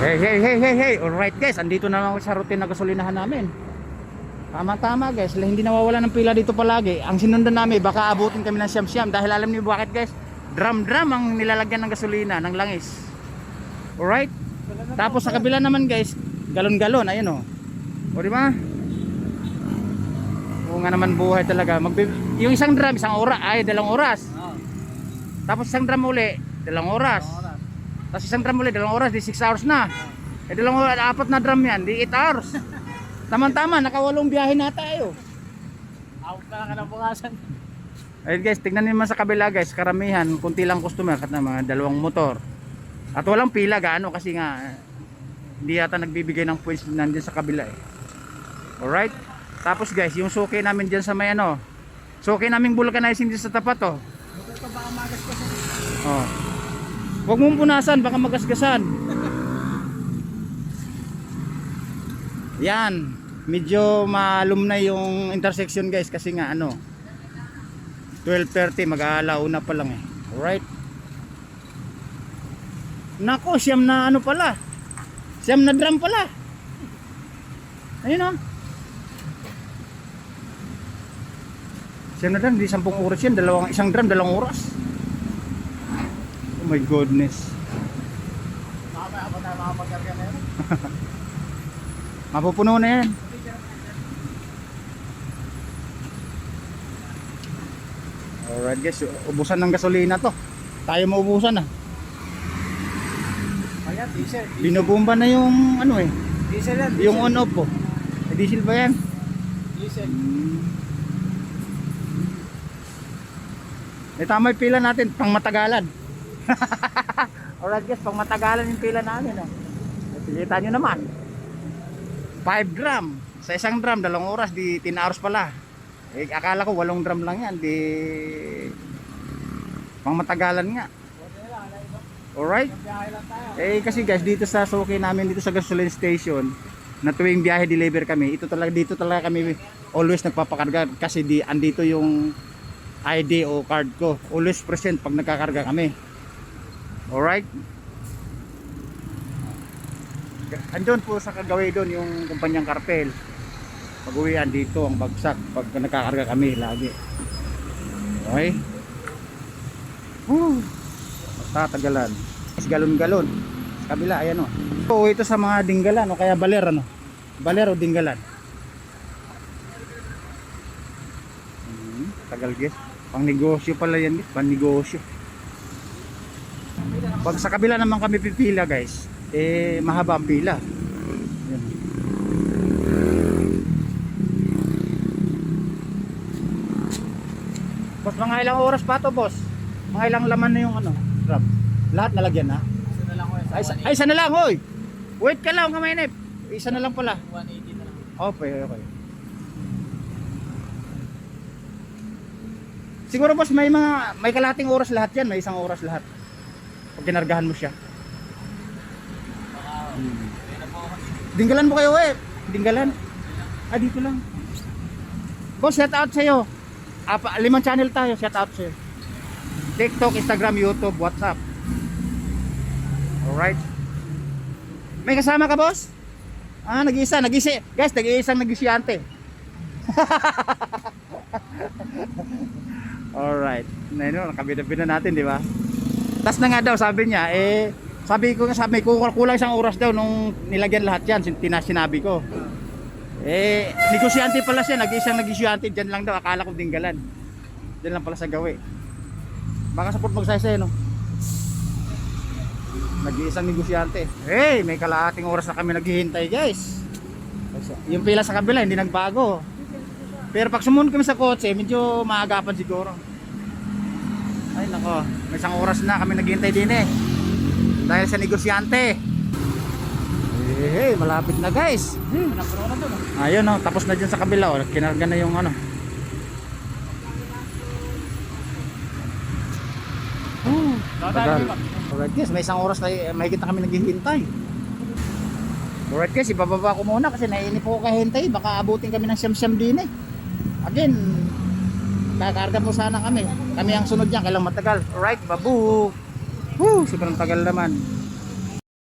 Hey. Alright guys, andito na lang ako sa routine na gasolinahan namin. Tama guys, hindi nawawala ng pila dito palagi. Ang sinundan namin, baka abutin kami ng siyam-siyam. Dahil alam niyo bakit guys? Drum ang nilalagyan ng gasolina, ng langis. Alright? Tapos sa kabila naman guys, galon-galon, ayun o. O diba? Oo nga naman buhay talaga. Yung isang drum, dalawang oras. Tapos isang drum uli, dalawang oras. Tapos isang drum uli, dalawang oras, di 6 hours na. Dalawang oras, 4 na drum yan, di 8 hours. Tama-tama, nakawalong biyahe na tayo. Out na lang ka ng bukasan. Ayun guys, tignan niyo naman sa kabila guys, karamihan, kunti lang customer, kat na mga dalawang motor. At walang pila gaano kasi nga hindi yata nagbibigay ng points nandiyan sa kabila eh. Alright? Tapos guys, yung suki namin diyan sa may ano, suki naming vulcanizing din sa tapat oh. Ito baka magasgasan. Oh. Huwag mong punasan, baka magasgasan. Yan, medyo malum na yung intersection guys kasi nga ano 12:30 mag-aalauna pa lang eh. Alright. Nako, siyam na ano pala. Siyam na drum pala. Ayun oh. Siyam na drum, di 10 oras yan, isang drum, 2 oras. Oh my goodness. Mamaya ako na makapagkarga na yun. Mapupuno na yan. Alright guys, ubusan ng gasolina to. Tayo maubusan ah. Ayan, diesel. Binubomba na yung ano eh. Diesel yan. Yung on off po. Diesel ba yan? Diesel. Tama yung pila natin, pang matagalan. Alright guys, pang matagalan yung pila namin oh. Kita nyo naman. 5 drum. Sa isang drum, 2 oras, di 10 hours pala. Eh, akala ko 8 drum lang yan, di pang matagalan nga. Alright? Eh kasi guys, dito sa suki namin, dito sa gasoline station, na tuwing biyahe deliver kami, dito talaga kami always nagpapakarga kasi andito yung ID o card ko. Always present pag nagkakarga kami. Alright? Andun po sa kagawi doon yung kumpanyang Carpel. Pag-uwian dito ang bagsak pag nakakarga kami lagi. Okay? Magtatagalan. Galon-galon. Sa kabila, ayan o. So, ito sa mga dinggalan o kaya baler ano. Baler o dinggalan. Tagal guys. Pang negosyo pala yan guys. Pang negosyo. Pag sa kabila naman kami pipila guys, eh mahaba ang pila. Yan. Boss, mga ilang oras pa to boss? Mga ilang laman na yung ano drum? Lahat nalagyan na? Isa na lang ko yun. Ay, isa na lang hoy. Wait ka lang kamainip. Isa na lang pala. 180 na lang. Okay. Siguro boss may kalahating oras lahat yan, may isang oras lahat. Pag kinargahan mo siya. Dinggalan mo kayo eh. Dinggalan. Ah, dito lang. Boss, shout out sa'yo. 5 channel tayo, shout out sa'yo. TikTok, Instagram, YouTube, WhatsApp. Alright. May kasama ka boss? Ah, nag-iisa. Guys, nag-iisang nag-isyante. Alright. Nakabida-bida natin, di ba? Tas na nga daw, sabi niya, sabi ko kulang isang oras daw nung nilagyan lahat yan, sinabi ko. Negosyante pala siya, nag-iisang negosyante, dyan lang daw, akala ko dinggalan. Dyan lang pala sa gawi. Baka support magsaysay, no? Nag-iisang negosyante. Hey, may kalahating oras na kami naghihintay, guys. Yung pila sa kabila, hindi nagbago. Pero pag sumunod kami sa kotse, medyo maagapan siguro. Ay nako, may isang oras na kami naghihintay din eh. Dahil sa negosyante. Hey, malapit na guys. Ayun oh, tapos na dyan sa kabila oh, kinarga na yung ano. Tagal. Alright guys, may isang oras na mahigit na kami naghihintay. Alright guys, ibababa ko muna kasi naiinip ko kahintay. Baka abutin kami ng siyam-siyam din eh. Again, kakarga mo sana kami. Kami ang sunod niya, kailang matagal. Alright, babu. Sobrang tagal naman.